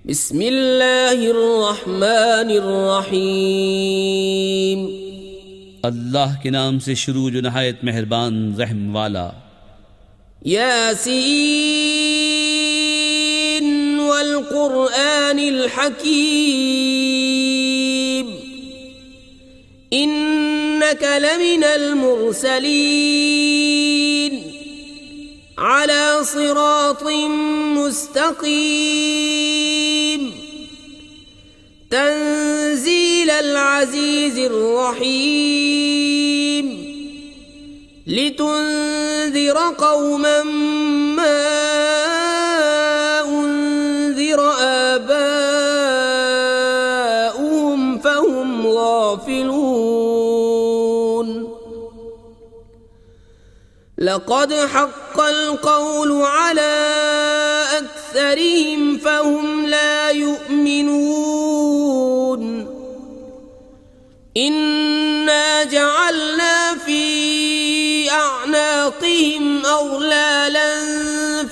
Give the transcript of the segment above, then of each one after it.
बिस्मिल्लाहिर्रहमानिर्रहीम। अल्लाह के नाम से शुरू जो नहायत मेहरबान रहम वाला। यासीन वल कुरआनिल हकीम इन्नका लमिनल मुरसलीन अला सिरातिम मुस्तकीम तंजीलल अज़ीज़िर रहीम लितुन्ज़िर क़ौमन मा उन्ज़िर आबाउहुम फ़हुम गाफ़िलून। लक़द हक़्क़ल क़ौलु अला अक्सरिहिम फ़हुम ला युमिनून। इन्ना जअलना फ़ी अअनाक़िहिम अग़लालन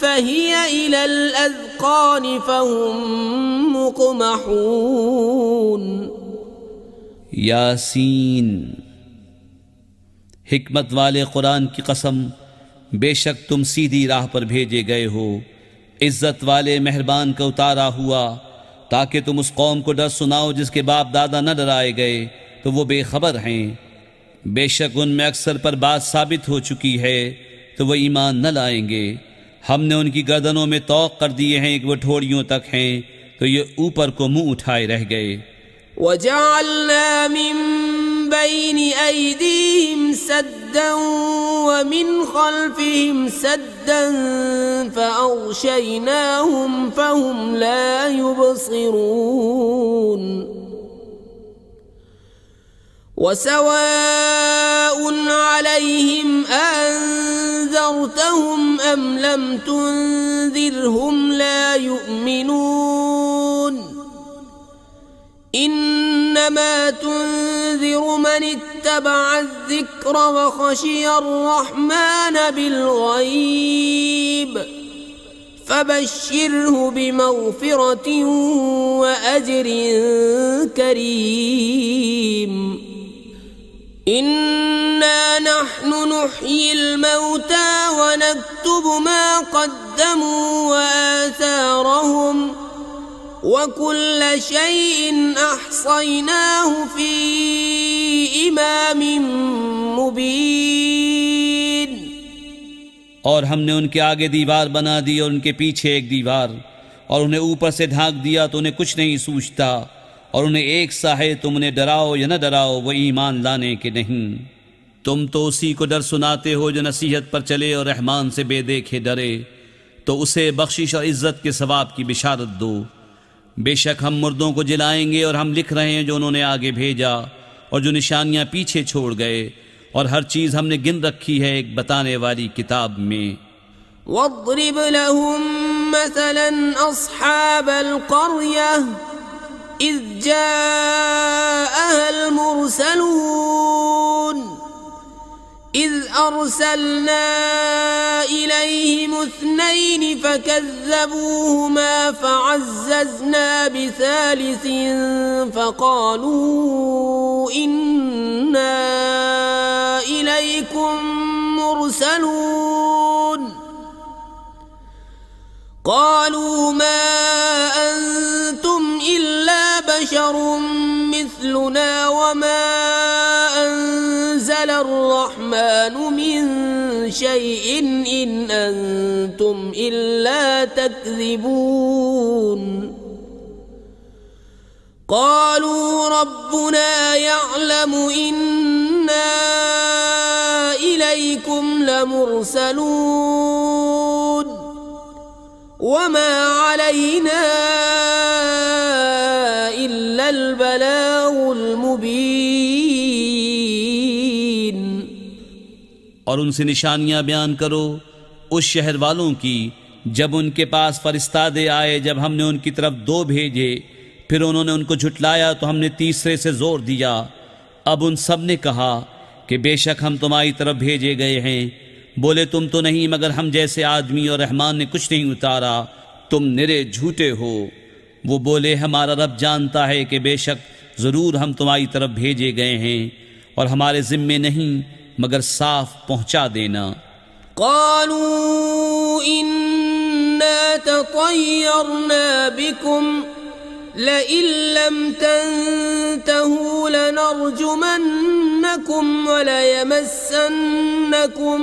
फ़हिय इलल अज़क़ान फ़हुम मुक़महून। यासीन, हिकमत वाले कुरान की कसम, बेशक तुम सीधी राह पर भेजे गए हो। इज्जत वाले मेहरबान का उतारा हुआ ताकि तुम उस कौम को डर सुनाओ जिसके बाप दादा न डराए गए तो वो बेखबर हैं। बेशक उनमें अक्सर पर बात साबित हो चुकी है तो वह ईमान न लाएंगे। हमने उनकी गर्दनों में तौक कर दिए हैं कि वह ठोड़ियों तक हैं तो ये ऊपर को मुंह उठाए रह गए। वजअलना मिन बैनि ऐदीहिम सद्दन व मिन खल्फिहिम सद्दन फअग़शयनाहुम फहुम ला युबसिरून। वसवाउन अलैहिम अअन्ज़रतहुम अम लम तुन्ज़िरहुम ला युमिनून। इन्नमा तुन्ज़िरु मन इत्तबअ अज़्ज़िक्र व खशिय अर्रहमान बिलग़ैब फबश्शिरहु बिमग़फ़िरतिन व अज्रिन करीम। इन्ना नहनु नुह्यिल मौता व नक्तुबु मा क़द्दमू व आसारहुम वकुल्ल शैइन अहसैनाहु फी इमामिन मुबीन। और हमने उनके आगे दीवार बना दी और उनके पीछे एक दीवार, और उन्हें ऊपर से ढांक दिया तो उन्हें कुछ नहीं सूझता, और उन्हें एक सा है तुम उन्हें डराओ या न डराओ वो ईमान लाने के नहीं। तुम तो उसी को डर सुनाते हो जो नसीहत पर चले और रहमान से बेदेखे डरे, तो उसे बख्शिश और इज्जत के सवाब की बिशारत दो। बेशक हम मुर्दों को जिलाएंगे और हम लिख रहे हैं जो उन्होंने आगे भेजा और जो निशानियां पीछे छोड़ गए, और हर चीज़ हमने गिन रखी है एक बताने वाली किताब में। वद्रिब लहुम मसलन अस्हाबल क़र्यह इज़ जाअहल मुरसलून इज़ अर्सलना इलैहिम इस्नैन फकज़्ज़बूहुमा फअज़्ज़ज़ना बिसालिसिन फक़ालू इन्ना इलैकुम मुरसलून। क़ालू मा अंतुम इल्ला बशरुम मिस्लुना वमा अंज़ल अर्रहमानु मिन शैइन इन अंतुम इल्ला तक्ज़िबून। क़ालू रब्बुना यअलमु इन्ना इलैकुम लमुरसलून वमा अलैना इल्लल बलागुल मुबीन। और उनसे निशानियां बयान करो उस शहर वालों की जब उनके पास फरिश्तादे आए, जब हमने उनकी तरफ दो भेजे फिर उन्होंने उनको झुटलाया तो हमने तीसरे से जोर दिया। अब उन सब ने कहा कि बेशक हम तुम्हारी तरफ भेजे गए हैं। बोले तुम तो नहीं मगर हम जैसे आदमी, और रहमान ने कुछ नहीं उतारा, तुम निरे झूठे हो। वो बोले, हमारा रब जानता है कि बेशक ज़रूर हम तुम्हारी तरफ भेजे गए हैं और हमारे ज़िम्मे नहीं मगर साफ पहुँचा देना। क़ालू इन्ना ततय्यरना बिकुम लइन लम तंतहू लनरजुमन्नकुम वलयमस्सन्नकुम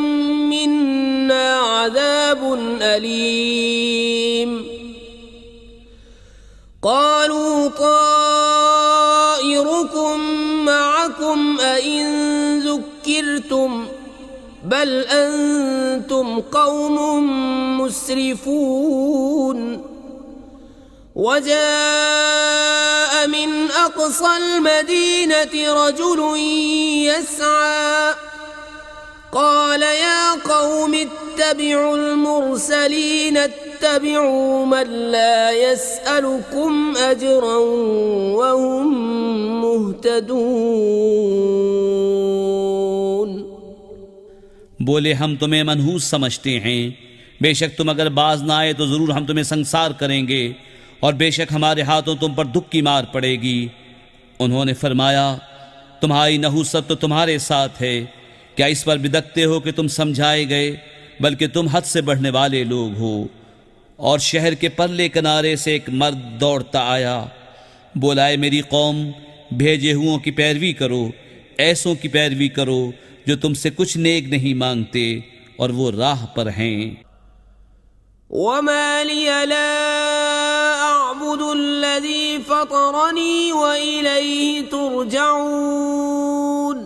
मिन्ना अज़ाबुन अलीम। क़ालू ताइरुकुम मअकुम अइन ज़ुक्किरतुम बल अंतुम कौमुम मुस्रिफून। वजाअ मिन अक़सल मदीनति रजुलुन यस्आ क़ाल या क़ौम इत्तबिउल मुरसलीन इत्तबिउ मन ला यसअलुकुम अजरन वहुम मुहतदून। बोले, हम तुम्हें मनहूस समझते हैं, बेशक तुम अगर बाज ना आए तो ज़रूर हम तुम्हें संसार करेंगे और बेशक हमारे हाथों तुम पर दुख की मार पड़ेगी। उन्होंने फरमाया, तुम्हारी नहूसत तो तुम्हारे साथ है, क्या इस पर बिदकते हो कि तुम समझाए गए, बल्कि तुम हद से बढ़ने वाले लोग हो। और शहर के परले किनारे से एक मर्द दौड़ता आया, बोला, ऐ मेरी कौम, भेजे हुओं की पैरवी करो, ऐसों की पैरवी करो जो तुमसे कुछ नेक नहीं मांगते और वो राह पर हैं। वमा लिया ला अअबुदुल्लज़ी फ़तरनी व इलैहि तुरजऊन।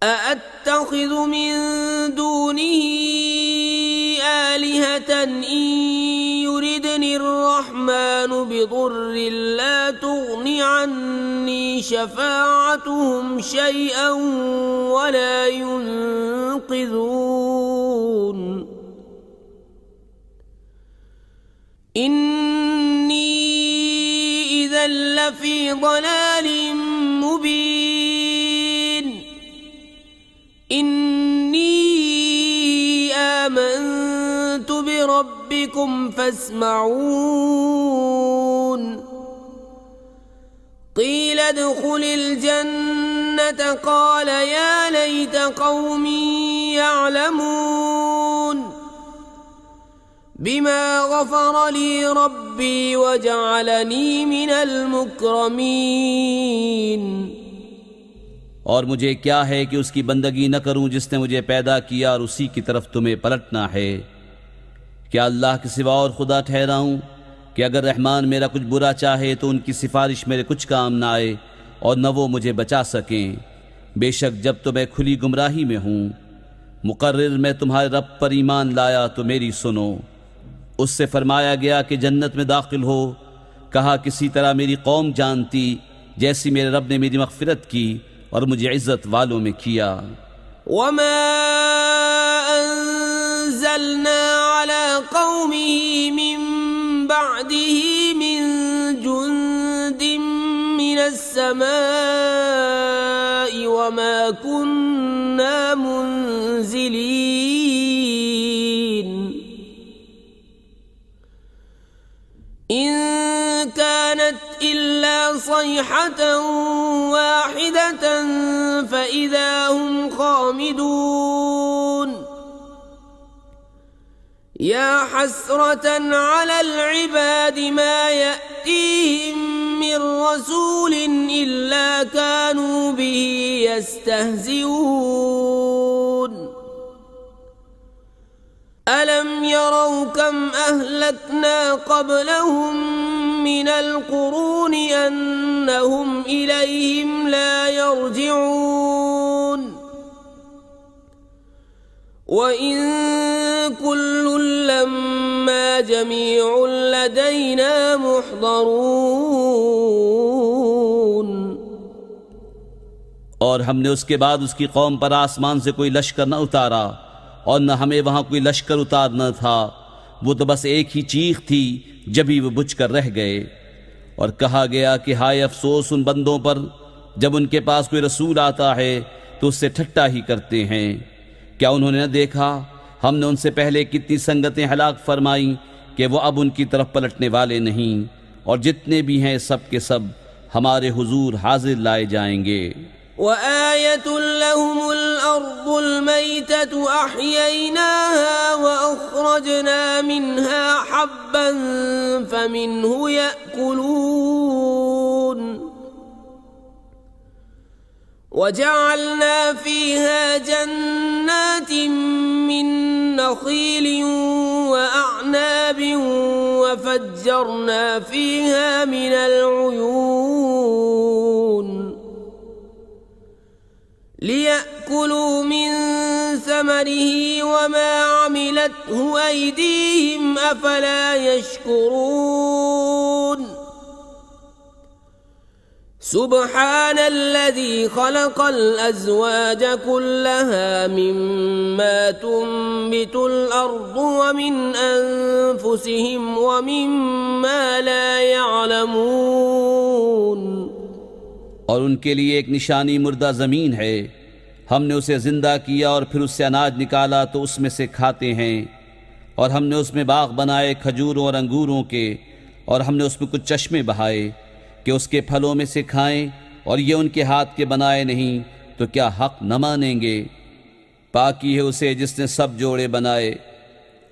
अअत्तख़िज़ु मिन दूनिही आलिहतन इन युरिदनिर्रहमानु बिदुर्रिन ला तुग़नि अन्नी शफ़ाअतुहुम शैअन वला युनक़िज़ून। इन्नी इज़न लफ़ी ضलालिन मुबीन। इन्नी आमन्तु बिरब्बिकुम फस्मऊन। क़ील उद्ख़ुलिल जन्नत क़ाल या लैत क़ौमी यअलमून बिमा ग़फ़र ली रब्बी वजअलनी मिनल मुक्रमीन। और मुझे क्या है कि उसकी बंदगी न करूं जिसने मुझे पैदा किया और उसी की तरफ तुम्हें पलटना है। क्या अल्लाह के सिवा और खुदा ठहराऊं कि अगर रहमान मेरा कुछ बुरा चाहे तो उनकी सिफारिश मेरे कुछ काम न आए और न वो मुझे बचा सकें। बेशक जब तो मैं खुली गुमराही में हूँ। मुकर्रिर मैं तुम्हारे रब पर ईमान लाया तो मेरी सुनो। उससे फरमाया गया कि जन्नत में दाखिल हो। कहा, किसी तरह मेरी कौम जानती जैसी मेरे रब ने मेरी मग़फ़िरत की और मुझे इज़्ज़त वालों में किया। वमा अंज़लना अला क़ौमिही मिन बअदिही मिन जुन्दिन मिनस समाई वमा कुन्ना मुनज़िलीन। इन कानत इल्ला सयहतन वाहिदतन फ़इज़ा हुम ख़ामिदून। या हस्रतन अलल इबादि मा यअतीहिम मिन रसूलिन इल्ला कानू बिही यस्तहज़िऊन। अलम यरौ कम अहलकना क़ब्लहुम मिनल क़ुरूनि अन्नहुम इलैहिम ला यरजिऊन। व इन कुल्लुन लम्मा जमीउन लदैना मुहज़रून। और हमने उसके बाद उसकी कौम पर आसमान से कोई लश्कर न उतारा और न हमें वहाँ कोई लश्कर उतारना था। वो तो बस एक ही चीख थी जब ही वो बुझ कर रह गए। और कहा गया कि हाय अफसोस उन बंदों पर जब उनके पास कोई रसूल आता है तो उससे ठट्टा ही करते हैं। क्या उन्होंने न देखा हमने उनसे पहले कितनी संगतें हलाक फरमाई कि वो अब उनकी तरफ पलटने वाले नहीं, और जितने भी हैं सब के सब हमारे हुजूर हाजिर लाए जाएंगे। وآية لهم الأرض الميتة أحييناها وأخرجنا منها حبا فمنه يأكلون وجعلنا فيها جنات من نخيل وأعناب وفجرنا فيها من العيون ليأكلوا من ثمره وما عملته أيديهم أفلا يشكرون سبحان الذي خلق الأزواج كلها مما تنبت الأرض ومن أنفسهم ومما لا يعلمون। और उनके लिए एक निशानी मुर्दा ज़मीन है, हमने उसे ज़िंदा किया और फिर उससे अनाज निकाला तो उसमें से खाते हैं, और हमने उसमें बाग बनाए खजूरों और अंगूरों के, और हमने उसमें कुछ चश्मे बहाए कि उसके फलों में से खाएं, और ये उनके हाथ के बनाए नहीं तो क्या हक़ न मानेंगे। पाकी है उसे जिसने सब जोड़े बनाए,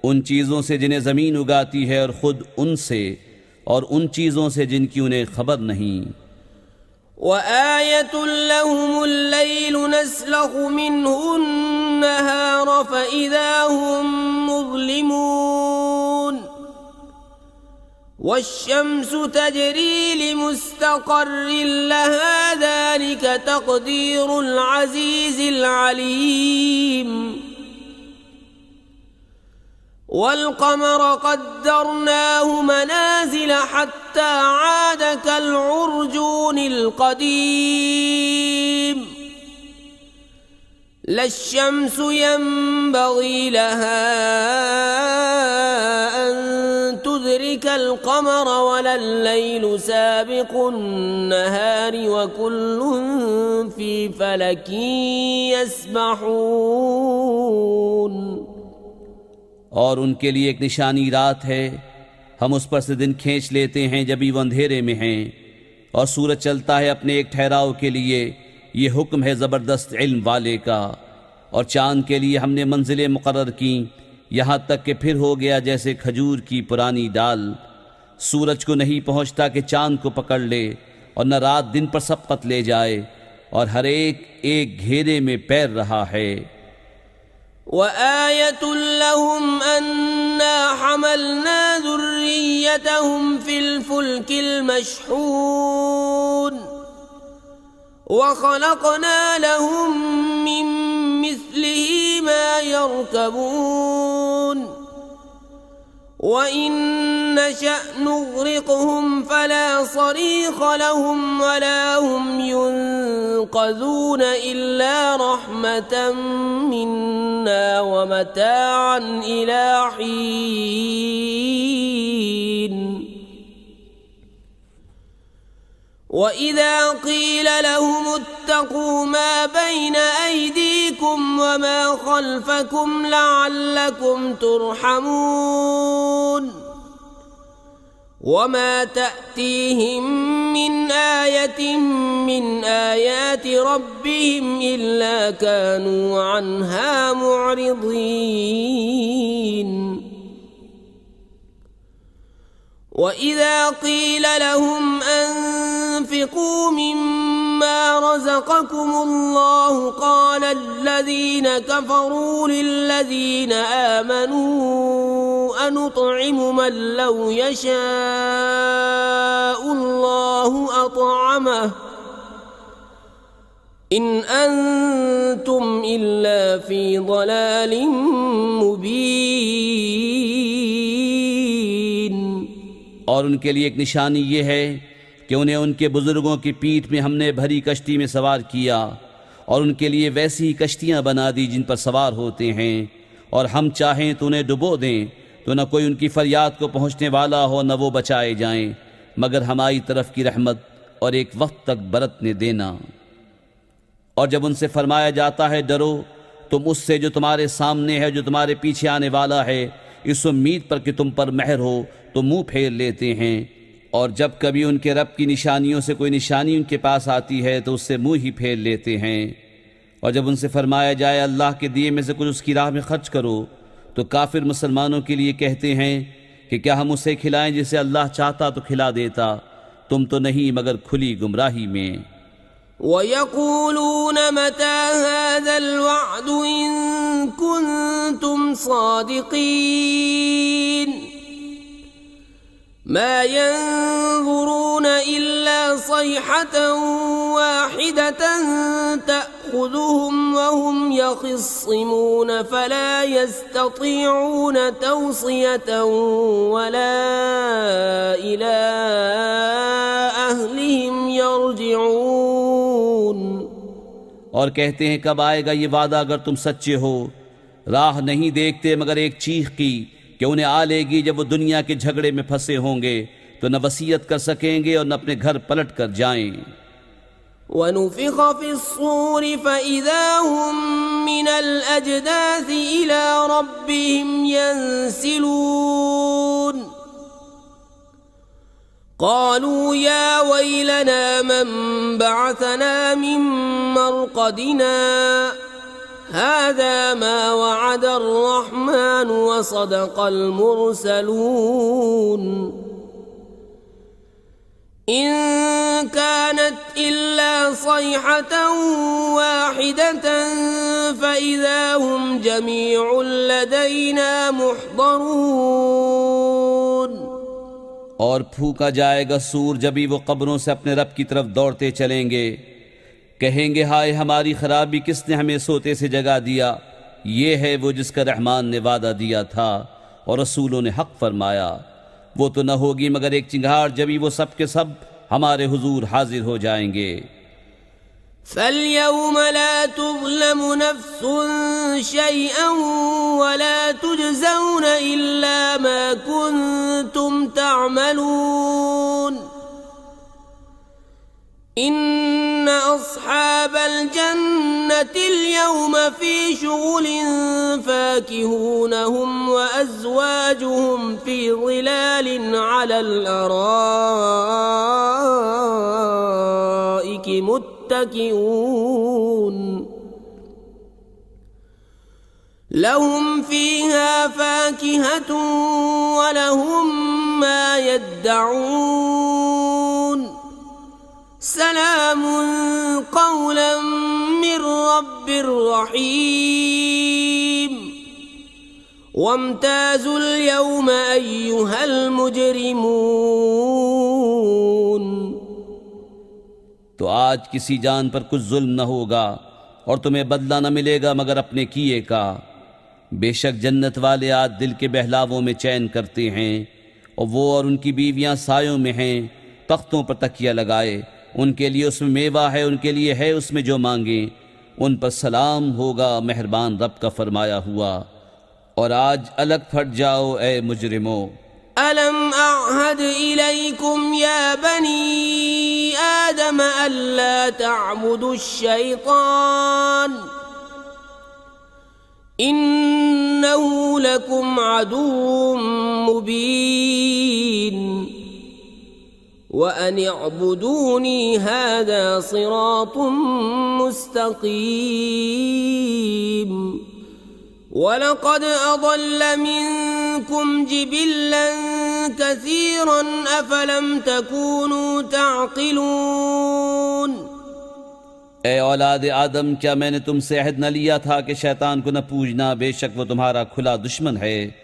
उन चीज़ों से जिन्हें ज़मीन उगाती है, और ख़ुद उनसे और उन चीज़ों से जिनकी उन्हें खबर नहीं। وآية لهم الليل نسلخ منه النهار فإذا هم مظلمون والشمس تجري لمستقر لها ذلك تقدير العزيز العليم والقمر قدرناه منازل حتى عاد كالعرجون القديم لا الشمس ينبغي لها أن تدرك القمر ولا الليل سابق النهار وكل في فلك يسبحون। और उनके लिए एक निशानी रात है, हम उस पर से दिन खींच लेते हैं जब वो अंधेरे में हैं, और सूरज चलता है अपने एक ठहराव के लिए। ये हुक्म है ज़बरदस्त इल्म वाले का। और चाँद के लिए हमने मंजिलें मुकर्रर की, यहाँ तक कि फिर हो गया जैसे खजूर की पुरानी डाल। सूरज को नहीं पहुँचता कि चाँद को पकड़ ले, और न रात दिन पर सबकत ले जाए, और हर एक एक घेरे में पैर रहा है। وآية لهم أنا حملنا ذريتهم في الفلك المشحون وخلقنا لهم من مثله ما يركبون وإن نشأ نغرقهم فلا صريخ لهم ولا هم ينقذون إلا رحمة منا ومتاعا إلى حين وإذا قيل لهم اتقوا ما بين أيديكم وما خلفكم لعلكم ترحمون وما تأتيهم من آية من آيات ربهم إلا كانوا عنها معرضين وإذا قيل لهم أنفقوا مما رزقكم الله قال الذين كفروا للذين آمنوا أنطعم من لو يشاء الله أطعمه إن أنتم إلا في ضلال مبين। और उनके लिए एक निशानी ये है कि उन्हें उनके बुजुर्गों की पीठ में हमने भरी कश्ती में सवार किया, और उनके लिए वैसी ही कश्तियाँ बना दी जिन पर सवार होते हैं, और हम चाहें तो उन्हें डुबो दें तो न कोई उनकी फरियाद को पहुँचने वाला हो, न वो बचाए जाएं, मगर हमारी तरफ की रहमत और एक वक्त तक बरतने देना। और जब उनसे फरमाया जाता है डरो तुम उससे जो तुम्हारे सामने है, जो तुम्हारे पीछे आने वाला है, इस उम्मीद पर कि तुम पर मेहर हो तो मुंह फेर लेते हैं। और जब कभी उनके रब की निशानियों से कोई निशानी उनके पास आती है तो उससे मुंह ही फेर लेते हैं। और जब उनसे फरमाया जाए अल्लाह के दिए में से कुछ उसकी राह में खर्च करो तो काफिर मुसलमानों के लिए कहते हैं कि क्या हम उसे खिलाएं जिसे अल्लाह चाहता तो खिला देता, तुम तो नहीं मगर खुली गुमराही में। वयक़ूलून मता हाज़ल वअदु इन कुन्तुम सादिक़ीन मा यंज़ुरून इल्ला सयहतन वाहिदतन तअख़ुज़ुहुम वहुम यख़िस्सिमून फला यस्ततीऊन तौसियतन वला इला अहलिहिम यरजिऊन। और कहते हैं कब आएगा ये वादा अगर तुम सच्चे हो। राह नहीं देखते मगर एक चीख की कि उन्हें आ लेगी जब वो दुनिया के झगड़े में फंसे होंगे तो न वसीयत कर सकेंगे और न अपने घर पलट कर जाएं। वनुफ़िख़ फ़िस्सूर फ़इज़ा हुम मिनल अजदाथि इला रब्बिहिम यंसिलून क़ालू या वैलना मन बअसना मिन मरक़दिना हाज़ा मा वअदर रहमान व सदक़ल मुरसलून इन कानत इल्ला सयहतन वाहिदतन फ़इज़ा हुम जमीउन लदैना मुहज़रून। और फूका जाएगा सूर जब ही वो कब्रों से अपने रब की तरफ दौड़ते चलेंगे। कहेंगे हाय हमारी खराबी, किसने हमें सोते से जगा दिया। ये है वो जिसका रहमान ने वादा दिया था और रसूलों ने हक फरमाया। वो तो न होगी मगर एक चिंगार जब ही वो सब के सब हमारे हुजूर हाजिर हो जाएंगे। फल्यौम ला तुज़लमु नफ्सुन शैअन वला तुजज़ौन इल्ला मा कुन्तुम तअमलून इन्न अस्हाबल जन्नतिल यौम फी शुग़ुलिन फाकिहून हुम व अज़वाजुहुम फी ज़िलालिन अलल अराइकि मुत्तकिऊन लहुम फीहा फाकिहतुन व लहुम मा यद्दऊन सलामुन क़ौलन मिर रब्बिर रहीम वम्ताज़ुल यौम अय्युहल मुजरिमून। तो आज किसी जान पर कुछ जुल्म न होगा और तुम्हें बदला न मिलेगा मगर अपने किए का। बेशक जन्नत वाले आज दिल के बहलावों में चैन करते हैं और वो और उनकी बीवियां सायों में हैं, तख्तों पर तकिया लगाए। उनके लिए उसमें मेवा है, उनके लिए है उसमें जो मांगे। उन पर सलाम होगा मेहरबान रब का फरमाया हुआ। और आज अलग फट जाओ ए मुजरिमो। अलम अअहद इलैकुम या बनी आदम अल्ला तअबुदुश शैतान इन्नहु लकुम अदुव्वुम मुबीन व अन अअबुदूनी हाज़ा सिरातुम मुस्तक़ीम वलक़द अज़ल्ल मिनकुम जिबिल्लन कसीरन अफ़लम तकूनू तअक़िलून। ए औलाद आदम, क्या मैंने तुमसे अहद न लिया था कि शैतान को न पूजना, बेशक वो तुम्हारा खुला दुश्मन है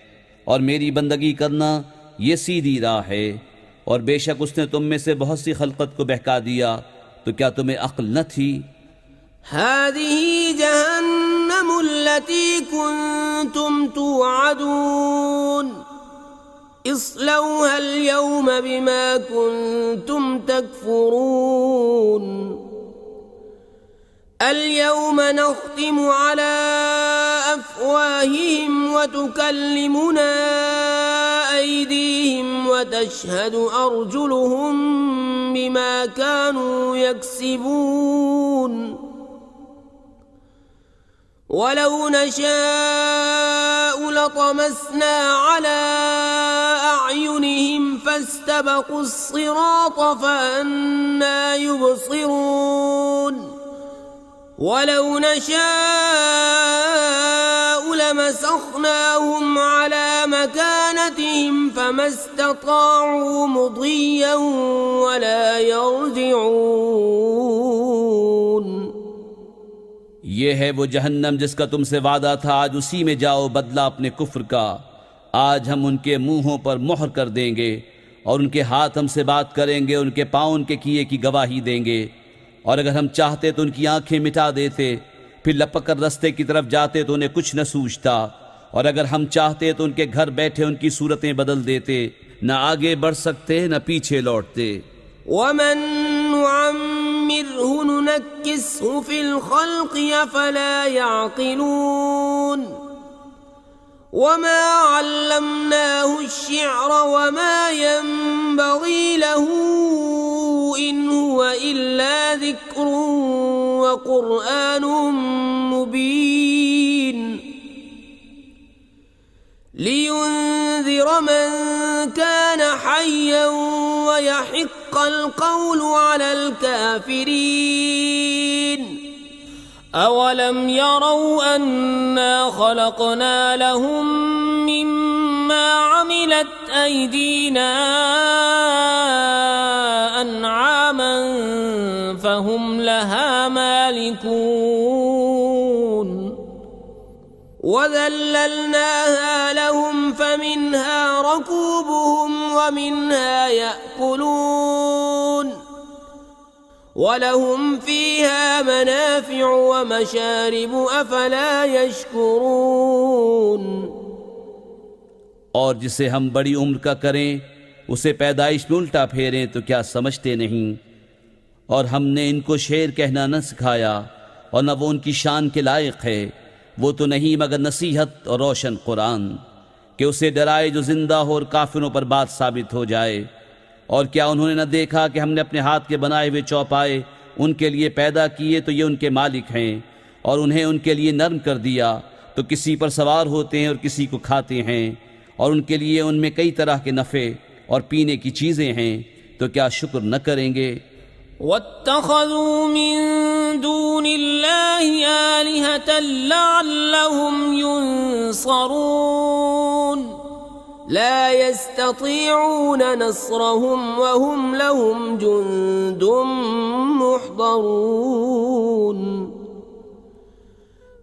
और मेरी बंदगी करना ये सीधी राह है। और बेशक उसने तुम में से बहुत सी खलकत को बहका दिया, तो क्या तुम्हें अक्ल न थी। हाज़िही जहन्नमुल्लती कुन्तुम तुअदून इस्लौहा अल-यौम बिमा कुन्तुम तकफुरून अल-यौम नख्तिमु अला अफ़वाहिहिम व तुकल्लिमुना अयदीहिम व तशहदु अर्जुलुहुम बिमा कानू यक्सिबून ولو نشاء لطمسنا على أعينهم فاستبقوا الصراط فأنى يبصرون ولو نشاء لمسخناهم على مكانتهم فما استطاعوا مضيا ولا يرجعون ये है वो जहन्नम जिसका तुमसे वादा था, आज उसी में जाओ, बदला अपने कुफ्र का। आज हम उनके मुंहों पर मोहर कर देंगे और उनके हाथ हमसे बात करेंगे, उनके पाँव उनके किए की गवाही देंगे। और अगर हम चाहते तो उनकी आंखें मिटा देते, फिर लपक कर रस्ते की तरफ जाते तो उन्हें कुछ न सूझता। और अगर हम चाहते तो उनके घर बैठे उनकी सूरतें बदल देते, न आगे बढ़ सकते न पीछे लौटते। वमन नुअम्मिरहु नुनक्किसहु फिल खल्क़ि अफ़ला यअक़िलून वमा अल्लमनाहु अश्शिअर वमा यंबग़ी लहु इन हुवा इल्ला ज़िक्रुन व क़ुरआनुम मुबीन लियुन्ज़िर मन कान हय्यन व यहिक़्क़ल क़ौलु अलल काफ़िरीन अवलम यरौ अन्ना ख़लक़ना लहुम मिम्मा अमिलत अयदीना अनआमन फहुम लहा मालिकून वज़ल्ललनाहा लहुम फमिन्हा रकूबुहुम वमिन्हा यअकुलून वलहुम फ़ीहा मनाफ़िअु वमशारिबु अफ़ला यशकुरून। और जिसे हम बड़ी उम्र का करें, उसे पैदाइश में उल्टा फेरें तो क्या समझते नहीं। और हमने इनको शेर कहना न सिखाया और न वो उनकी शान के लायक है। वो तो नहीं मगर नसीहत और रोशन कुरान, कि उसे डराए जो जिंदा हो और काफिरों पर बात साबित हो जाए। और क्या उन्होंने न देखा कि हमने अपने हाथ के बनाए हुए चौपाए उनके लिए पैदा किए तो ये उनके मालिक हैं, और उन्हें उनके लिए नर्म कर दिया तो किसी पर सवार होते हैं और किसी को खाते हैं, और उनके लिए उनमें कई तरह के नफ़े और पीने की चीज़ें हैं, तो क्या शुक्र न करेंगे। वत्तख़ज़ू मिन दूनिल्लाहि आलिहतन लअल्लहुम युनसरून ला यस्ततीऊन नस्रहुम वहुम लहुम जुंदुम मुहदरून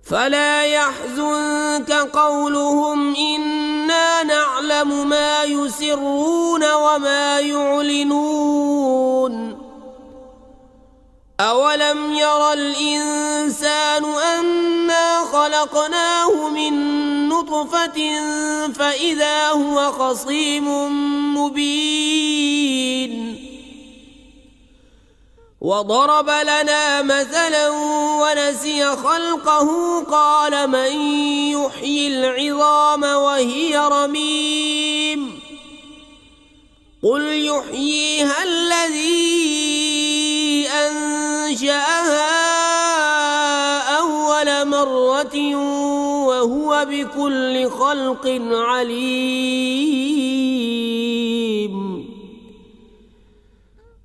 फला यहज़ुनक क़ौलुहुम इन्ना नअलमु मा युसिर्रून वमा युअलिनून अवलम यरल इंसानु अन्ना खलक़नाहु मिन नुत्फ़तिन फ़इज़ा हुवा ख़सीमुम मुबीन वضرب لنا مثلا ونسي خلقه قال من يحيي العظام وهي رميم قل يحييها الذي أنشأها أول مرة وهو بكل خلق عليم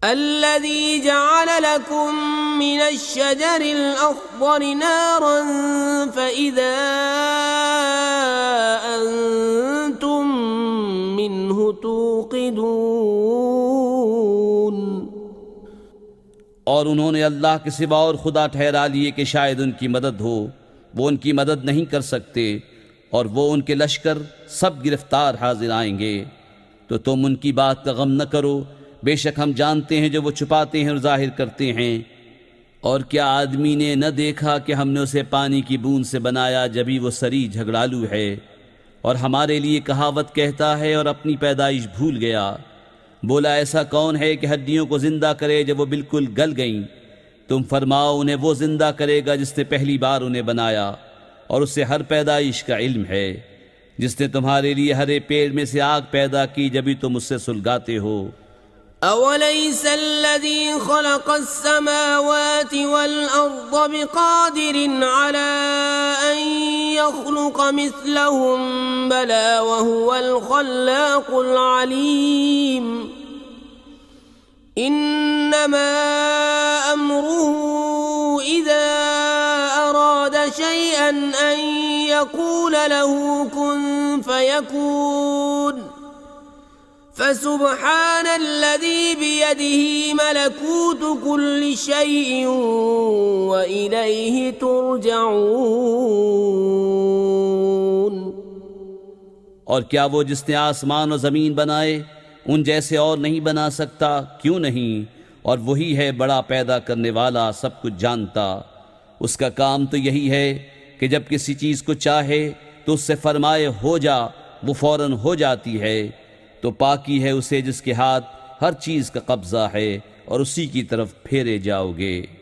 الذي جعل لكم من الشجر الأخضر نارا فإذا أنتم منه توقدون। और उन्होंने अल्लाह के सिवा और खुदा ठहरा लिए कि शायद उनकी मदद हो, वो उनकी मदद नहीं कर सकते, और वो उनके लश्कर सब गिरफ्तार हाजिर आएंगे। तो तुम उनकी बात का गम न करो, बेशक हम जानते हैं जो वो छुपाते हैं और जाहिर करते हैं। और क्या आदमी ने न देखा कि हमने उसे पानी की बूंद से बनाया, जभी वो सरी झगड़ालू है और हमारे लिए कहावत कहता है और अपनी पैदाइश भूल गया। बोला ऐसा कौन है कि हड्डियों को जिंदा करे जब वो बिल्कुल गल गईं। तुम फरमाओ उन्हें वो जिंदा करेगा जिसने पहली बार उन्हें बनाया, और उससे हर पैदाइश का इल्म है। जिसने तुम्हारे लिए हरे पेड़ में से आग पैदा की जभी तुम उससे सुलगाते हो, أوليس الذي خلق السماوات والأرض بقادر على أن يخلق مثلهم بلى وهو الخلاق العليم إنما أمره إذا أراد شيئا أن يقول له كن فيكون فسبحان الذي بيده ملكوت كل شيء وإليه ترجعون। और क्या वो जिसने आसमान और ज़मीन बनाए उन जैसे और नहीं बना सकता? क्यों नहीं? और वही है बड़ा पैदा करने वाला, सब कुछ जानता। उसका काम तो यही है कि जब किसी चीज़ को चाहे तो उससे फरमाए हो जा, वो फौरन हो जाती है। तो पाकी है उसे जिसके हाथ हर चीज़ का कब्ज़ा है और उसी की तरफ फेरे जाओगे।